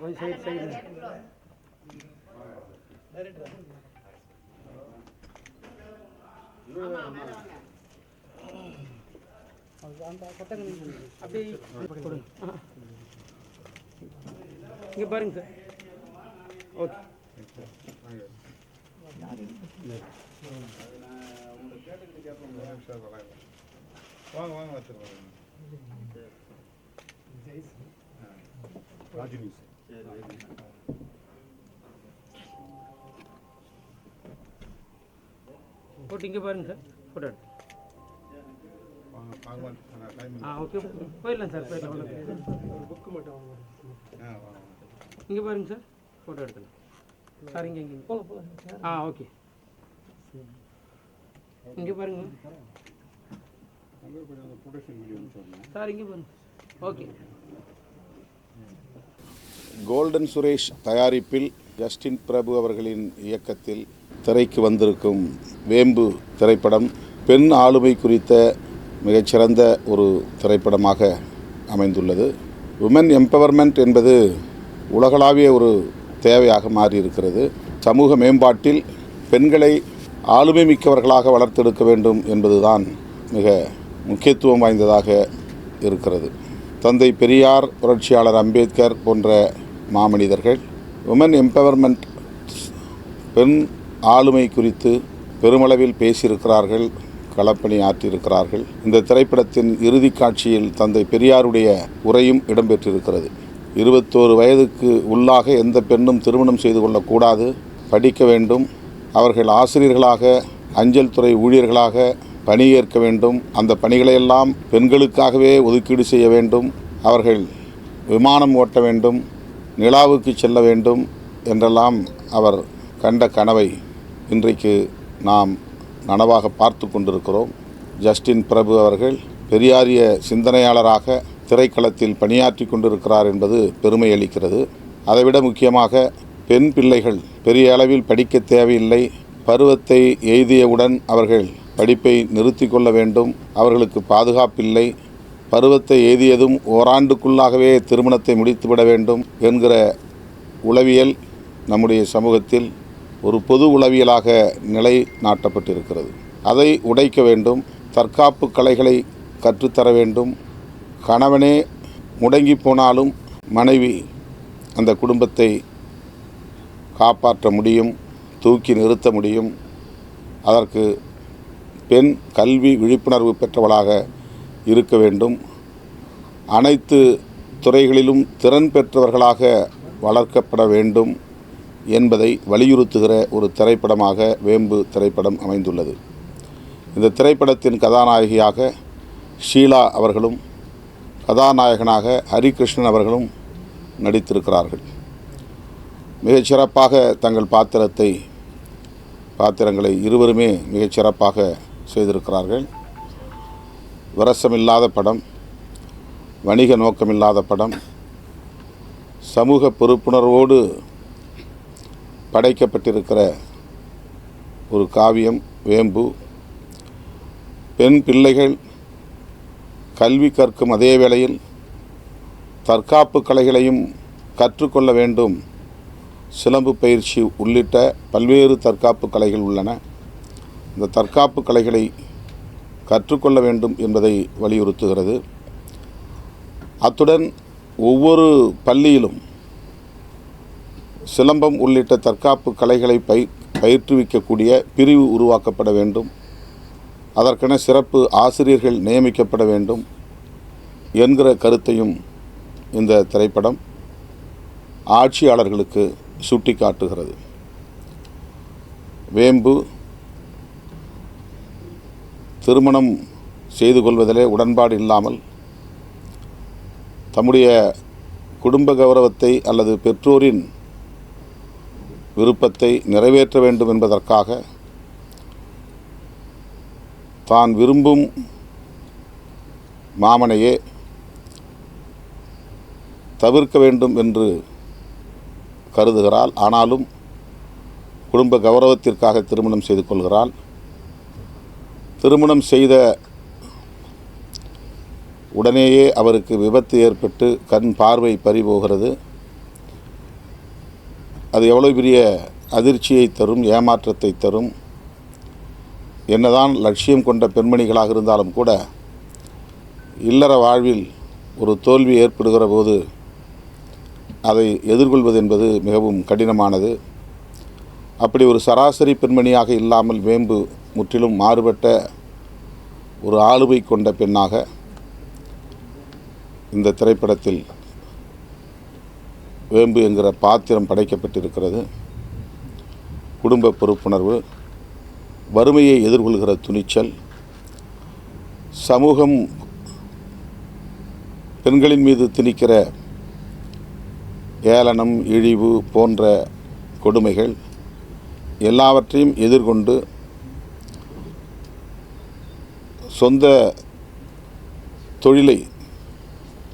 கொஞ்சம் side side அப்படியே இங்கே பாருங்க சார். ஓகே வாங்க வாங்க வச்சுருவாங்க ராஜி நியூஸ். போட்டு இங்கே பாருங்க சார். ஃபோட்டோ எடுத்து ஓகே போயிடலாம் சார். போயிடலாம். புக்கு மட்டும் இங்கே பாருங்க சார். Photo எடுத்துலாம் sir. இங்கே போகலாம். ஓகே இங்கே பாருங்க சார். இங்கே பாருங்க. ஓகே. கோல்டன் சுரேஷ் தயாரிப்பில் ஜஸ்டின் பிரபு அவர்களின் இயக்கத்தில் திரைக்கு வந்திருக்கும் வேம்பு திரைப்படம் பெண் ஆளுமை குறித்த மிகச்சிறந்த ஒரு திரைப்படமாக அமைந்துள்ளது. உமன் எம்பவர்மெண்ட் என்பது உலகளாவிய ஒரு தேவையாக மாறியிருக்கிறது. சமூக மேம்பாட்டில் பெண்களை ஆளுமை மிக்கவர்களாக வளர்த்தெடுக்க வேண்டும் என்பதுதான் மிக முக்கியத்துவம் வாய்ந்ததாக இருக்கிறது. தந்தை பெரியார், புரட்சியாளர் அம்பேத்கர் போன்ற மாமனிதர்கள் உமன் எம்பவர்மெண்ட், பெண் ஆளுமை குறித்து பெருமளவில் பேசியிருக்கிறார்கள், களப்பணி ஆற்றியிருக்கிறார்கள். இந்த திரைப்படத்தின் இறுதி காட்சியில் தந்தை பெரியாருடைய உரையும் இடம்பெற்றிருக்கிறது. 21 வயதுக்கு உள்ளாக எந்த பெண்ணும் திருமணம் செய்து கொள்ளக்கூடாது, படிக்க வேண்டும், அவர்கள் ஆசிரியர்களாக, அஞ்சல் துறை ஊழியர்களாக பணியேற்க வேண்டும், அந்த பணிகளையெல்லாம் பெண்களுக்காகவே ஒதுக்கீடு செய்ய வேண்டும், அவர்கள் விமானம் ஓட்ட வேண்டும், நிலாவுக்கு செல்ல வேண்டும் என்றெல்லாம் அவர் கண்ட கனவை இன்றைக்கு நாம் நனவாக பார்த்து கொண்டிருக்கிறோம். ஜஸ்டின் பிரபு அவர்கள் பெரியாரிய சிந்தனையாளராக திரைக்களத்தில் பணியாற்றி கொண்டிருக்கிறார் என்பது பெருமை அளிக்கிறது. அதைவிட முக்கியமாக பெண் பிள்ளைகள் பெரிய அளவில் படிக்க தேவையில்லை, பருவத்தை எய்தியவுடன் அவர்கள் படிப்பை நிறுத்தி கொள்ள வேண்டும், அவர்களுக்கு பாதுகாப்பில்லை, பருவத்தை எய்தியதும் ஓராண்டுக்குள்ளாகவே திருமணத்தை முடித்துவிட வேண்டும் என்கிற உளவியல் நம்முடைய சமூகத்தில் ஒரு பொது உளவியலாக நிலை நாட்டப்பட்டிருக்கிறது. அதை உடைக்க வேண்டும். தற்காப்பு கலைகளை கற்றுத்தர வேண்டும். கணவனே முடங்கி போனாலும் மனைவி அந்த குடும்பத்தை காப்பாற்ற முடியும், தூக்கி நிறுத்த முடியும். அதற்கு பெண் கல்வி விழிப்புணர்வு பெற்றவளாக இருக்க வேண்டும். அனைத்து துறைகளிலும் திறன் பெற்றவர்களாக வளர்க்கப்பட வேண்டும் என்பதை வலியுறுத்துகிற ஒரு திரைப்படமாக வேம்பு திரைப்படம் அமைந்துள்ளது. இந்த திரைப்படத்தின் கதாநாயகியாக ஷீலா அவர்களும் கதாநாயகனாக ஹரிகிருஷ்ணன் அவர்களும் நடித்திருக்கிறார்கள். மிகச்சிறப்பாக தங்கள் பாத்திரங்களை இருவருமே மிகச்சிறப்பாக செய்திருக்கிறார்கள். விரசமில்லாத படம், வணிக நோக்கமில்லாத படம், சமூக பொறுப்புணர்வோடு படைக்கப்பட்டிருக்கிற ஒரு காவியம் வேம்பு. பெண் பிள்ளைகள் கல்வி கற்கும் அதே வேளையில் தற்காப்பு கலைகளையும் கற்றுக்கொள்ள வேண்டும். சிலம்பு பயிற்சி உள்ளிட்ட பல்வேறு தற்காப்பு கலைகள் உள்ளன. இந்த தற்காப்பு கலைகளை கற்றுக்கொள்ள வேண்டும் என்பதை வலியுறுத்துகிறது. அத்துடன் ஒவ்வொரு பள்ளியிலும் சிலம்பம் உள்ளிட்ட தற்காப்பு கலைகளை பயிற்றுவிக்கக்கூடிய பிரிவு உருவாக்கப்பட வேண்டும். அதற்கென சிறப்பு ஆசிரியர்கள் நியமிக்கப்பட வேண்டும் என்கிற கருத்தையும் இந்த திரைப்படம் ஆட்சியாளர்களுக்கு சுட்டிக்காட்டுகிறது. வேம்பு திருமணம் செய்து கொள்வதிலே உடன்பாடு இல்லாமல் தம்முடைய குடும்ப கௌரவத்தை அல்லது பெற்றோரின் விருப்பத்தை நிறைவேற்ற வேண்டும் என்பதற்காக தான் விரும்பும் மாமனையே தவிர்க்க வேண்டும் என்று கருதுகிறாள். ஆனாலும் குடும்ப கௌரவத்திற்காக திருமணம் செய்து கொள்கிறாள். திருமணம் செய்த உடனேயே அவருக்கு விபத்து ஏற்பட்டு கண் பார்வை பறிபோகிறது. அது எவ்வளவு பெரிய அதிர்ச்சியை தரும், ஏமாற்றத்தை தரும். என்னதான் லட்சியம் கொண்ட பெண்மணிகளாக இருந்தாலும் கூட இல்லற வாழ்வில் ஒரு தோல்வி ஏற்படுகிற போது அதை எதிர்கொள்வது என்பது மிகவும் கடினமானது. அப்படி ஒரு சராசரி பெண்மணியாக இல்லாமல் வேம்பு முற்றிலும் மாறுபட்ட ஒரு ஆளுமை கொண்ட பெண்ணாக இந்த திரைப்படத்தில் வேம்பு என்கிற பாத்திரம் படைக்கப்பட்டிருக்கிறது. குடும்ப பொறுப்புணர்வு, வறுமையை எதிர்கொள்கிற துணிச்சல், சமூகம் பெண்களின் மீது திணிக்கிற ஏளனம், இழிவு போன்ற கொடுமைகள் எல்லாவற்றையும் எதிர்கொண்டு சொந்த தொழிலை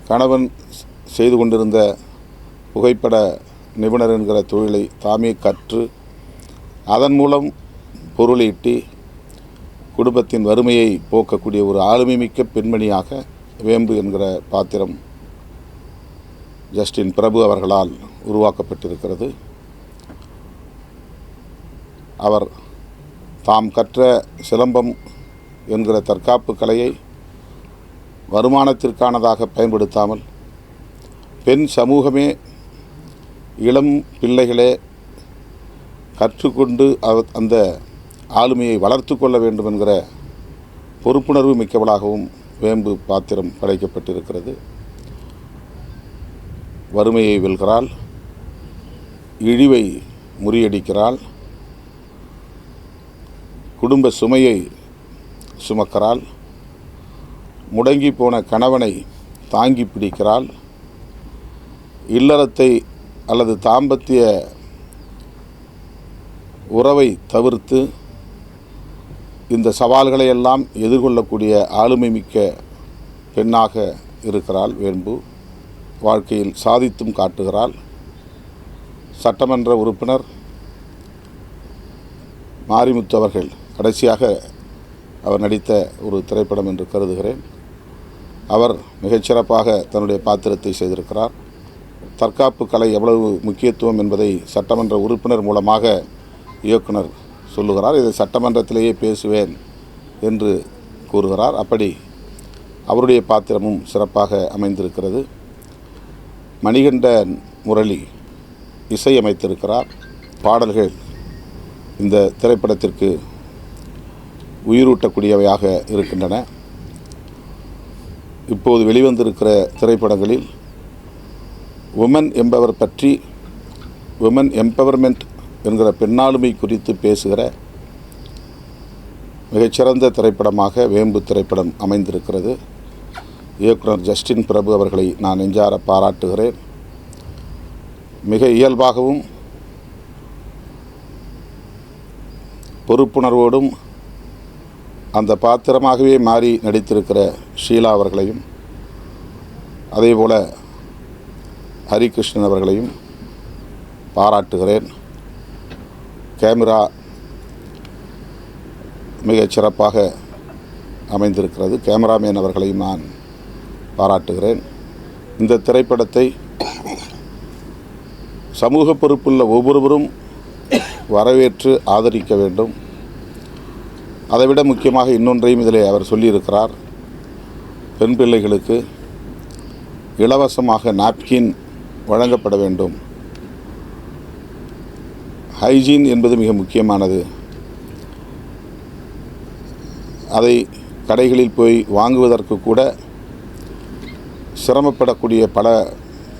கணவன் செய்து கொண்டிருந்த புகைப்பட நிபுணர் என்கிற தொழிலை தாமே கற்று அதன் மூலம் பொருளீட்டி குடும்பத்தின் வறுமையை போக்கக்கூடிய ஒரு ஆளுமைமிக்க பெண்மணியாக வேம்பு என்கிற பாத்திரம் ஜஸ்டின் பிரபு அவர்களால் உருவாக்கப்பட்டிருக்கிறது. அவர் தாம் கற்ற சிலம்பம் என்கிற தற்காப்பு கலையை வருமானத்திற்கானதாக பயன்படுத்தாமல் பெண் சமூகமே, இளம் பிள்ளைகளே கற்றுக்கொண்டு அந்த ஆளுமையை வளர்த்து கொள்ள வேண்டும் என்கிற பொறுப்புணர்வு மிக்கவளாகவும் வேம்பு பாத்திரம் படைக்கப்பட்டிருக்கிறது. வறுமையை வெல்கிறாள், இழிவை முறியடிக்கிறாள், குடும்ப சுமையை சுமக்கிறாள், முடங்கி போன கணவனை தாங்கி பிடிக்கிறாள், இல்லறத்தை அல்லது தாம்பத்திய உறவை தவிர்த்து இந்த சவால்களை எல்லாம் எதிர்கொள்ளக்கூடிய ஆளுமை மிக்க பெண்ணாக இருக்கிறாள் வேம்பு. வாழ்க்கையில் சாதித்தும் காட்டுகிறாள். சட்டமன்ற உறுப்பினர் மாரிமுத்து அவர்கள் கடைசியாக அவர் நடித்த ஒரு திரைப்படம் என்று கருதுகிறேன். அவர் மிகச்சிறப்பாக தன்னுடைய பாத்திரத்தை செய்திருக்கிறார். தற்காப்பு கலை எவ்வளவு முக்கியத்துவம் என்பதை சட்டமன்ற உறுப்பினர் மூலமாக இயக்குனர் சொல்லுகிறார். இதை சட்டமன்றத்திலேயே பேசுவேன் என்று கூறுகிறார். அப்படி அவருடைய பாத்திரமும் சிறப்பாக அமைந்திருக்கிறது. மணிகண்டன் முரளி இசையமைத்திருக்கிறார். பாடல்கள் இந்த திரைப்படத்திற்கு உயிரூட்டக்கூடியவையாக இருக்கின்றன. இப்போது வெளிவந்திருக்கிற திரைப்படங்களில் உமன் என்பவர் பற்றி, உமன் எம்பவர்மெண்ட் என்கிற பெண்ணாளுமை குறித்து பேசுகிற மிகச்சிறந்த திரைப்படமாக வேம்பு திரைப்படம் அமைந்திருக்கிறது. இயக்குனர் ஜஸ்டின் பிரபு அவர்களை நான் நெஞ்சார பாராட்டுகிறேன். மிக இயல்பாகவும் பொறுப்புணர்வோடும் அந்த பாத்திரமாகவே மாறி நடித்திருக்கிற ஷீலா அவர்களையும் அதேபோல ஹரிகிருஷ்ணன் அவர்களையும் பாராட்டுகிறேன். கேமரா மிகச் சிறப்பாக அமைந்திருக்கிறது. கேமராமேன் அவர்களையும் நான் பாராட்டுகிறேன். இந்த திரைப்படத்தை சமூக பொறுப்புள்ள ஒவ்வொருவரும் வரவேற்று ஆதரிக்க வேண்டும். அதைவிட முக்கியமாக இன்னொன்றையும் இதில் அவர் சொல்லியிருக்கிறார். பெண் பிள்ளைகளுக்கு இலவசமாக நாப்கின் வழங்கப்பட வேண்டும். ஹைஜீன் என்பது மிக முக்கியமானது. அதை கடைகளில் போய் வாங்குவதற்கு கூட சிரமப்படக்கூடிய பல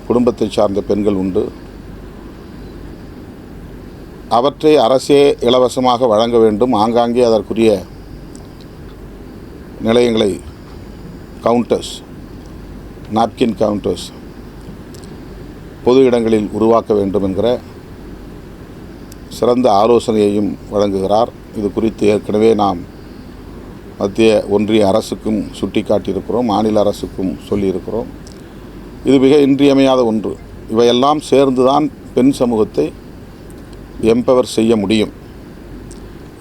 குடும்பத்தை சார்ந்த பெண்கள் உண்டு. அவற்றை அரசே இலவசமாக வழங்க வேண்டும். ஆங்காங்கே அதற்குரிய நிலையங்களை கவுண்டர்ஸ், நாப்கின் கவுண்டர்ஸ் பொது இடங்களில் உருவாக்க வேண்டும் என்கிற சிறந்த ஆலோசனையையும் வழங்குகிறார். இது குறித்து ஏற்கனவே நாம் மத்திய ஒன்றிய அரசுக்கும் சுட்டிக்காட்டியிருக்கிறோம், மாநில அரசுக்கும் சொல்லியிருக்கிறோம். இது மிக இன்றியமையாத ஒன்று. இவையெல்லாம் சேர்ந்துதான் பெண் சமூகத்தை எம்பவர் செய்ய முடியும்.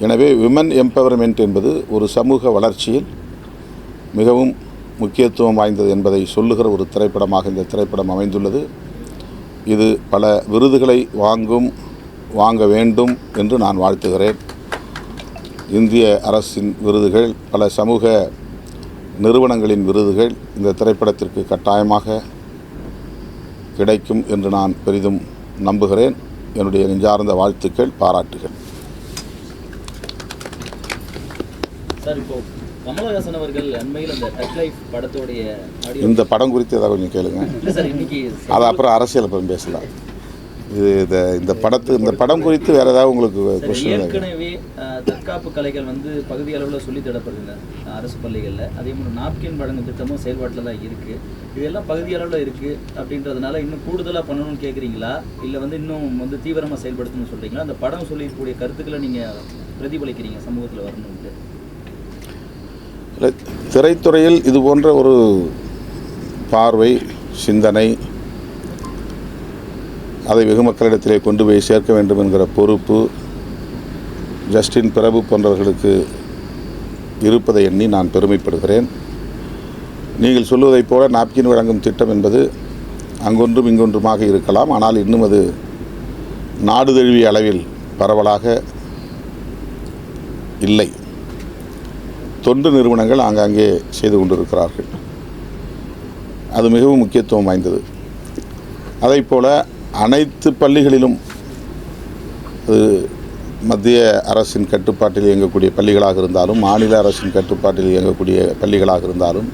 எனவே விமன் எம்பவர்மெண்ட் என்பது ஒரு சமூக வளர்ச்சியில் மிகவும் முக்கியத்துவம் வாய்ந்தது என்பதை சொல்லுகிற ஒரு திரைப்படமாக இந்த திரைப்படம் அமைந்துள்ளது. இது பல விருதுகளை வாங்க வேண்டும் என்று நான் வாழ்த்துகிறேன். இந்திய அரசின் விருதுகள், பல சமூக நிறுவனங்களின் விருதுகள் இந்த திரைப்படத்திற்கு கட்டாயமாக கிடைக்கும் என்று நான் பெரிதும் நம்புகிறேன். என்னுடைய நெஞ்சார்ந்த வாழ்த்துக்கள், பாராட்டுகள். சார், இப்போ கமலஹாசன் அவர்கள் அண்மையில் அந்த டக் லைஃப் படத்தோடைய இந்த படம் குறித்து ஏதாவது கொஞ்சம் கேளுங்க. இல்லை சார், இன்னைக்கு அது அப்புறம் அரசியல் அப்புறம் பேசலாம். இந்த படம் குறித்து வேறு ஏதாவது உங்களுக்கு கொஸ்டின்? ஏற்கனவே தற்காப்பு கலைகள் வந்து பகுதி அளவில் சொல்லி தரப்படுதுங்க அரசு பள்ளிகளில். அதே மாதிரி நாப்கின் வழங்கும் திட்டமும் செயல்பாட்டில் தான் இருக்குது. இதெல்லாம் பகுதி அளவில் இருக்குது அப்படின்றதுனால இன்னும் கூடுதலாக பண்ணணும்னு கேட்குறீங்களா, இல்லை வந்து இன்னும் வந்து தீவிரமாக செயல்படுத்தணும்னு சொல்கிறீங்களா? அந்த படம் சொல்லிக்கூடிய கருத்துக்களை நீங்கள் பிரதிபலிக்கிறீங்க சமூகத்தில் வரணும்ட்டு? திரைத்துறையில் இது போன்ற ஒரு பார்வை, சிந்தனை, அதை வெகு மக்களிடத்திலே கொண்டு போய் சேர்க்க வேண்டும் என்கிற பொறுப்பு ஜஸ்டின் பிரபு போன்றவர்களுக்கு இருப்பதை எண்ணி நான் பெருமைப்படுகிறேன். நீங்கள் சொல்வதைப் போல நாப்கின் வழங்கும் திட்டம் என்பது அங்கொன்றும் இங்கொன்றுமாக இருக்கலாம். ஆனால் இன்னும் அது நாடு தழுவிய அளவில் பரவலாக இல்லை. தொண்டு நிறுவனங்கள் ஆங்காங்கே செய்து கொண்டிருக்கிறார்கள். அது மிகவும் முக்கியத்துவம் வாய்ந்தது. அதைப்போல அனைத்து பள்ளிகளிலும், அது மத்திய அரசின் கட்டுப்பாட்டில் இயங்கக்கூடிய பள்ளிகளாக இருந்தாலும், மாநில அரசின் கட்டுப்பாட்டில் இயங்கக்கூடிய பள்ளிகளாக இருந்தாலும்,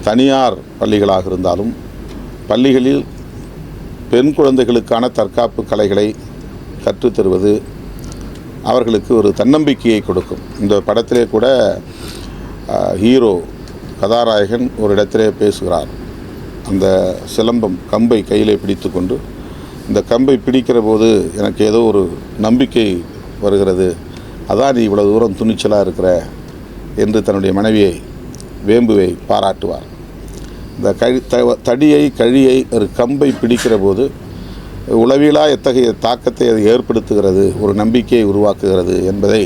தனியார் பள்ளிகளாக இருந்தாலும், பள்ளிகளில் பெண் குழந்தைகளுக்கான தற்காப்பு கலைகளை கற்றுத்தருவது அவர்களுக்கு ஒரு தன்னம்பிக்கையை கொடுக்கும். இந்த படத்திலே கூட ஹீரோ கதாநாயகன் ஒரு இடத்திலே பேசுகிறார். அந்த சிலம்பம் கம்பை கையிலே பிடித்து கொண்டு, இந்த கம்பை பிடிக்கிற போது எனக்கு ஏதோ ஒரு நம்பிக்கை வருகிறது, அதான் நீ இவ்வளோ தூரம் துணிச்சலாக இருக்கிற என்று தன்னுடைய மனைவியை வேம்புவை பாராட்டுவார். இந்த தடியை கழியை ஒரு கம்பை பிடிக்கிற போது உளவியலா எத்தகைய தாக்கத்தை அது ஏற்படுத்துகிறது, ஒரு நம்பிக்கையை உருவாக்குகிறது என்பதை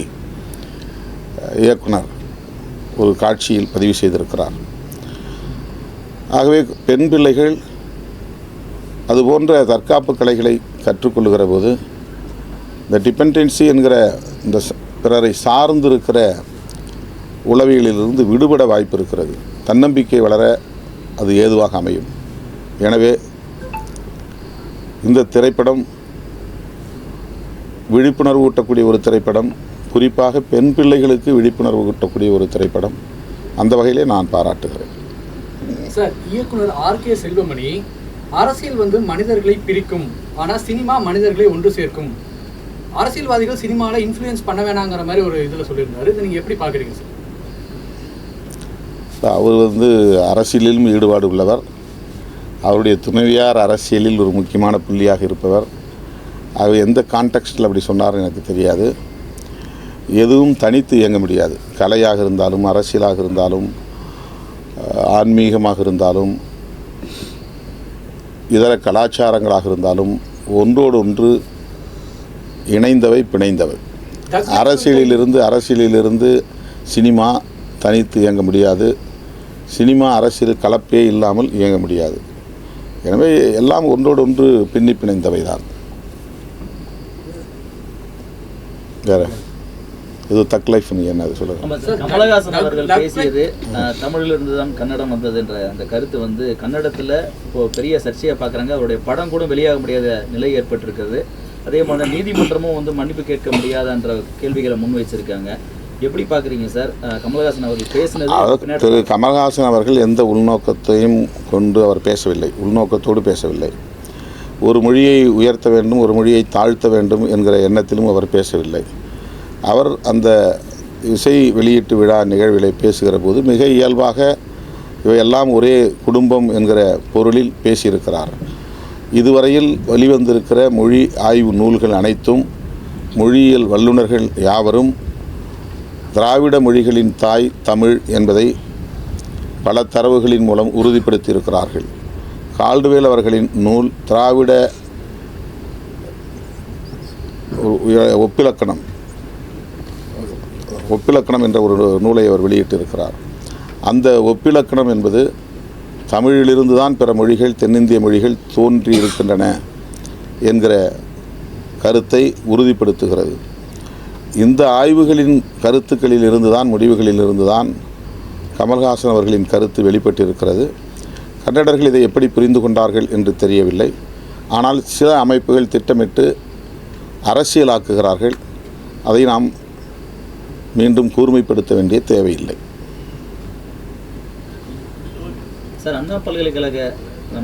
இயக்குனர் ஒரு காட்சியில் பதிவு செய்திருக்கிறார். ஆகவே பெண் பிள்ளைகள் அதுபோன்ற தற்காப்பு கலைகளை கற்றுக்கொள்ளுகிற போது இந்த டிபெண்டன்சி என்கிற இந்த பிறரை சார்ந்திருக்கிற உளவியலிலிருந்து விடுபட வாய்ப்பு இருக்கிறது. தன்னம்பிக்கை வளர அது ஏதுவாக அமையும். எனவே இந்த திரைப்படம் விழிப்புணர்வு ஊட்டக்கூடிய ஒரு திரைப்படம், குறிப்பாக பெண் பிள்ளைகளுக்கு விழிப்புணர்வு ஊட்டக்கூடிய ஒரு திரைப்படம். அந்த வகையிலே நான் பாராட்டுகிறேன். சார், இயக்குனர் ஆர்.கே. செல்வமணி, அரசியல் வந்து மனிதர்களை பிரிக்கும், ஆனால் சினிமா மனிதர்களை ஒன்று சேர்க்கும், அரசியல்வாதிகள் சினிமாவில் இன்ஃப்ளூயன்ஸ் பண்ண வேணாங்கிற மாதிரி ஒரு இதில் சொல்லியிருந்தாரு. இதை நீங்கள் எப்படி பார்க்குறீங்க சார்? அவர் அரசியலிலும் ஈடுபாடு உள்ளவர். அவருடைய துணைவியார் அரசியலில் ஒரு முக்கியமான புள்ளியாக இருப்பவர். அவர் எந்த கான்டெக்ஸ்டில் அப்படி சொன்னார்னு எனக்கு தெரியாது. எதுவும் தனித்து இயங்க முடியாது. கலையாக இருந்தாலும், அரசியலாக இருந்தாலும், ஆன்மீகமாக இருந்தாலும், இதர கலாச்சாரங்களாக இருந்தாலும் ஒன்றோடு ஒன்று இணைந்தவை, பிணைந்தவை. அரசியலிலிருந்து சினிமா தனித்து இயங்க முடியாது. சினிமா அரசியல் கலப்பே இல்லாமல் இயங்க முடியாது. எனவே எல்லாம் ஒன்றோடு ஒன்று பின்னி பிணைந்தவை தான். வேற இது தக் லைஃப் என்ன சொல்லுங்க. கமலஹாசன் அவர்கள் பேசியது தமிழிலிருந்து தான் கன்னடம் வந்தது என்ற அந்த கருத்து கன்னடத்தில் இப்போ பெரிய சர்ச்சையை பார்க்குறாங்க. அவருடைய படம் கூட வெளியாக முடியாத நிலை ஏற்பட்டிருக்கிறது. அதே மாதிரி நீதிமன்றமும் மன்னிப்பு கேட்க முடியாதன்ற கேள்விகளை முன் வச்சிருக்காங்க. எப்படி பார்க்குறீங்க சார் கமலஹாசன் அவர்கள் பேசினது? திரு கமலஹாசன் அவர்கள் எந்த உள்நோக்கத்தையும் கொண்டு அவர் பேசவில்லை, உள்நோக்கத்தோடு பேசவில்லை. ஒரு மொழியை உயர்த்த வேண்டும், ஒரு மொழியை தாழ்த்த வேண்டும் என்கிற எண்ணத்திலும் அவர் பேசவில்லை. அவர் அந்த இசை வெளியீட்டு விழா நிகழ்விலை பேசுகிற போது மிக இயல்பாக இவையெல்லாம் ஒரே குடும்பம் என்கிற பொருளில் பேசியிருக்கிறார். இதுவரையில் வெளிவந்திருக்கிற மொழி ஆய்வு நூல்கள் அனைத்தும் மொழியியல் வல்லுநர்கள் யாவரும் திராவிட மொழிகளின் தாய் தமிழ் என்பதை பல தரவுகளின் மூலம் உறுதிப்படுத்தியிருக்கிறார்கள். கால்டுவேல் அவர்களின் நூல் திராவிட ஒப்பிலக்கணம் என்ற ஒரு நூலை அவர் வெளியிட்டிருக்கிறார். அந்த ஒப்பிலக்கணம் என்பது தமிழிலிருந்து தான் பிற மொழிகள் தென்னிந்திய மொழிகள் தோன்றி இருக்கின்றன என்கிற கருத்தை உறுதிப்படுத்துகிறது. இந்த ஆய்வுகளின் கருத்துக்களில் இருந்துதான் முடிவுகளில் இருந்துதான் கமல்ஹாசன் அவர்களின் கருத்து வெளிப்பட்டிருக்கிறது. கன்னடர்கள் இதை எப்படி புரிந்து கொண்டார்கள் என்று தெரியவில்லை. ஆனால் சில அமைப்புகள் திட்டமிட்டு அரசியலாக்குகிறார்கள். அதை நாம் மீண்டும் கூர்மைப்படுத்த வேண்டிய தேவையில்லை. சார், அண்ணா பல்கலைக்கழக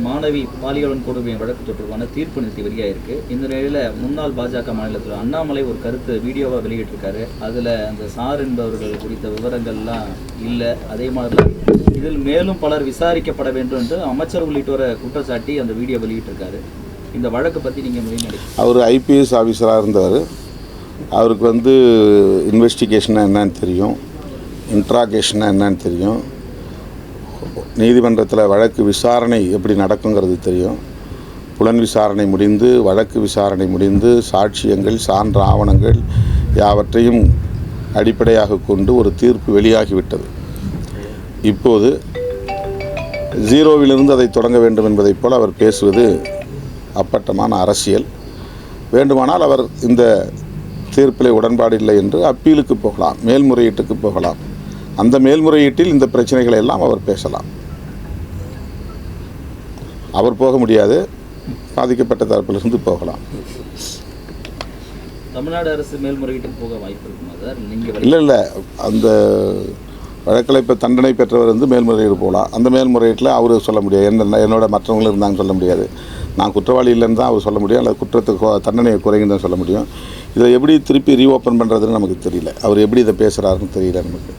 மாணவி பாலியல் கொடுமை வழக்கு தொடர்பான தீர்ப்பு நிறுத்தி வெளியாயிருக்கு. இந்த நிலையில் முன்னாள் பாஜக மாநிலத்தில் அண்ணாமலை ஒரு கருத்து வீடியோவாக வெளியிட்டிருக்காரு. அதில் அந்த சார் என்பவர்கள் குறித்த விவரங்கள்லாம் இல்லை. அதே மாதிரி இதில் மேலும் பலர் விசாரிக்கப்பட வேண்டும் என்று அமைச்சர் உள்ளிட்டோரை குற்றச்சாட்டி அந்த வீடியோ வெளியிட்டிருக்காரு. இந்த வழக்கு பற்றி நீங்கள் நினைக்கிறீங்க? அவர் ஐபிஎஸ் ஆஃபீஸராக இருந்தவர். அவருக்கு இன்வெஸ்டிகேஷனாக என்னன்னு தெரியும், இன்ட்ராகேஷனாக என்னன்னு தெரியும், நீதிமன்றத்தில் வழக்கு விசாரணை எப்படி நடக்குங்கிறது தெரியும். புலன் விசாரணை முடிந்து வழக்கு விசாரணை முடிந்து சாட்சியங்கள் சான்று ஆவணங்கள் யாவற்றையும் அடிப்படையாக கொண்டு ஒரு தீர்ப்பு வெளியாகிவிட்டது. இப்போது ஜீரோவிலிருந்து அதை தொடங்க வேண்டும் என்பதைப் போல் அவர் பேசுவது அப்பட்டமான அரசியல். வேண்டுமானால் அவர் இந்த தீர்ப்பில் உடன்பாடு இல்லை என்று அப்பீலுக்கு போகலாம், மேல்முறையீட்டுக்கு போகலாம். அந்த மேல்முறையீட்டில் இந்த பிரச்சனைகளை எல்லாம் அவர் பேசலாம். அவர் போக முடியாது, பாதிக்கப்பட்ட தரப்பிலிருந்து போகலாம். தமிழ்நாடு அரசு மேல்முறையீட்டுக்கு போக வாய்ப்பு இருக்குமா சார்? நீங்கள் இல்லை, அந்த வழக்கில் இப்போ தண்டனை பெற்றவர் மேல்முறையீடு போகலாம். அந்த மேல்முறையீட்டில் அவர் சொல்ல முடியாது, என்னோட மற்றவங்களும் இருந்தாங்கன்னு சொல்ல முடியாது. நான் குற்றவாளி இல்லைன்னு தான் அவர் சொல்ல முடியும், அல்லது குற்றத்துக்கு தண்டனையை குறைங்கன்னு தான் சொல்ல முடியும். இதை எப்படி திருப்பி ரீஓப்பன் பண்ணுறதுன்னு நமக்கு தெரியல. அவர் எப்படி இதை பேசுகிறாருன்னு தெரியல நமக்கு.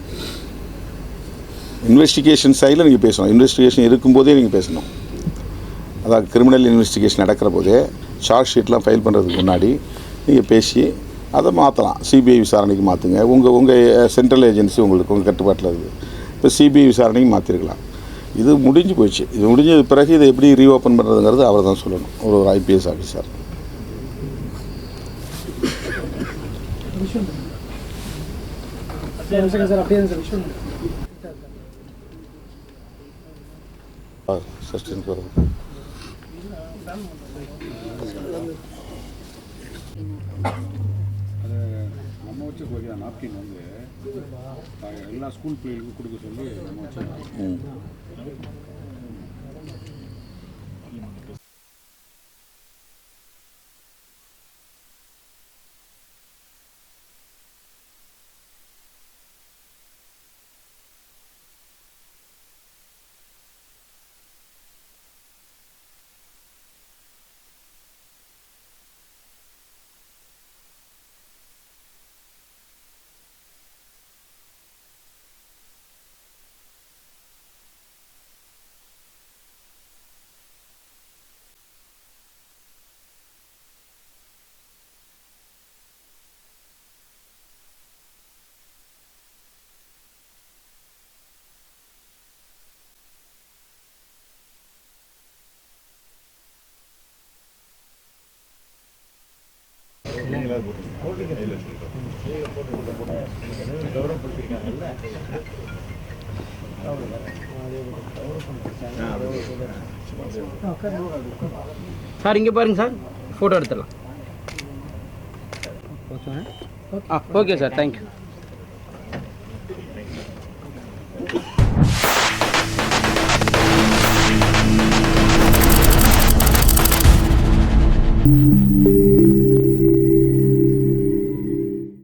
இன்வெஸ்டிகேஷன் சைடில் நீங்கள் பேசணும். இன்வெஸ்டிகேஷன் இருக்கும்போதே நீங்கள் பேசணும். அதாவது கிரிமினல் இன்வெஸ்டிகேஷன் நடக்கிற போதே சார்ஜ் ஷீட்லாம் ஃபைல் பண்ணுறதுக்கு முன்னாடி நீங்கள் பேசி அதை மாற்றலாம். சிபிஐ விசாரணைக்கு மாற்றுங்க. உங்கள் சென்ட்ரல் ஏஜென்சி உங்களுக்கு உங்கள் கட்டுப்பாட்டில் இருக்குது. இப்போ சிபிஐ விசாரணைக்கு மாற்றிருக்கலாம். இது முடிஞ்சு போச்சு. இது முடிஞ்சது பிறகு இதை எப்படி ரீஓப்பன் பண்ணுறதுங்கிறது அவர் தான் சொல்லணும், ஒரு ஐபிஎஸ் ஆஃபீஸர். சஸ்டெயின் வருது. அது நம்ம வச்சு போய் நாப்கின் எல்லா ஸ்கூல் பிள்ளைகளுக்கும் கொடுக்க சொல்லி நம்ம வச்சு சார் இங்கே பாருங்க சார், ஃபோட்டோ எடுத்துடலாம். Okay sir, thank you.